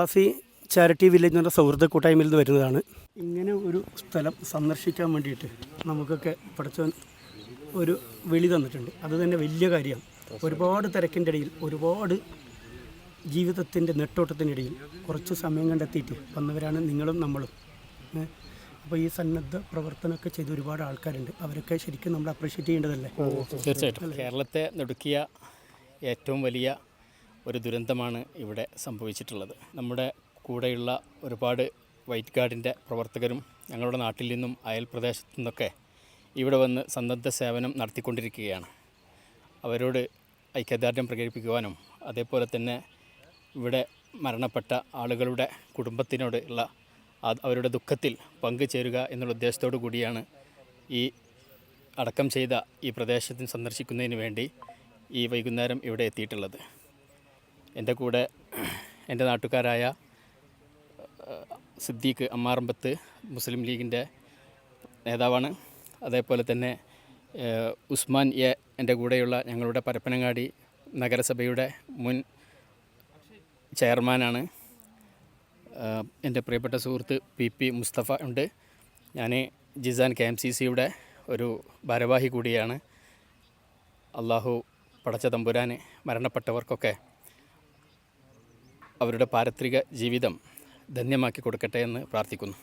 പ്രവാസി charity village എന്ന സൗഹൃദ കൂട്ടായ്മയിൽ നിന്ന് വരുന്നതാണ്. ഇങ്ങനെ ഒരു സ്ഥലം സന്ദർശിക്കാൻ വേണ്ടിയിട്ട് നമുക്കൊക്കെ പഠിച്ചവൻ ഒരു വിളി തന്നിട്ടുണ്ട്. അത് തന്നെ വലിയ കാര്യമാണ്. ഒരുപാട് തിരക്കിൻ്റെ ഇടയിൽ, ഒരുപാട് ജീവിതത്തിൻ്റെ നെട്ടോട്ടത്തിനിടയിൽ കുറച്ച് സമയം കണ്ടെത്തിയിട്ട് വന്നവരാണ് നിങ്ങളും നമ്മളും. അപ്പോൾ ഈ സന്നദ്ധ പ്രവർത്തനമൊക്കെ ചെയ്ത് ഒരുപാട് ആൾക്കാരുണ്ട്. അവരൊക്കെ ശരിക്കും നമ്മൾ അപ്രീഷിയേറ്റ് ചെയ്യേണ്ടതല്ലേ? തീർച്ചയായിട്ടും. കേരളത്തെ നടുക്കിയ ഏറ്റവും വലിയ ഒരു ദുരന്തമാണ് ഇവിടെ സംഭവിച്ചിട്ടുള്ളത്. നമ്മുടെ കൂടെയുള്ള ഒരുപാട് വൈറ്റ് ഗാർഡിൻ്റെ പ്രവർത്തകരും ഞങ്ങളുടെ നാട്ടിൽ നിന്നും അയൽ പ്രദേശത്തു നിന്നൊക്കെ ഇവിടെ വന്ന് സന്നദ്ധ സേവനം നടത്തിക്കൊണ്ടിരിക്കുകയാണ്. അവരോട് ഐക്യദാർഢ്യം പ്രകടിപ്പിക്കുവാനും അതേപോലെ തന്നെ ഇവിടെ മരണപ്പെട്ട ആളുകളുടെ കുടുംബത്തിനോട് ഉള്ള അവരുടെ ദുഃഖത്തിൽ പങ്കുചേരുക എന്നുള്ള ഉദ്ദേശത്തോടു കൂടിയാണ് ഈ അടക്കം ചെയ്ത ഈ പ്രദേശത്തിന് സന്ദർശിക്കുന്നതിന് വേണ്ടി ഈ വൈകുന്നേരം ഇവിടെ എത്തിയിട്ടുള്ളത്. എൻ്റെ കൂടെ എൻ്റെ നാട്ടുകാരായ സിദ്ദീഖ് അമ്മാറമ്പത്ത് മുസ്ലിം ലീഗിൻ്റെ നേതാവാണ്. അതേപോലെ തന്നെ ഉസ്മാൻ എ എൻ്റെ കൂടെയുള്ള ഞങ്ങളുടെ പരപ്പനങ്ങാടി നഗരസഭയുടെ മുൻ ചെയർമാനാണ്. എൻ്റെ പ്രിയപ്പെട്ട സുഹൃത്ത് പി മുസ്തഫ ഉണ്ട്. ഞാൻ ജിസാൻ KMCCയുടെ ഒരു ഭാരവാഹി കൂടിയാണ്. അള്ളാഹു പടച്ച തമ്പുരാൻ മരണപ്പെട്ടവർക്കൊക്കെ അവരുടെ പാരത്രിക ജീവിതം ധന്യമാക്കി കൊടുക്കട്ടെ എന്ന് പ്രാർത്ഥിക്കുന്നു.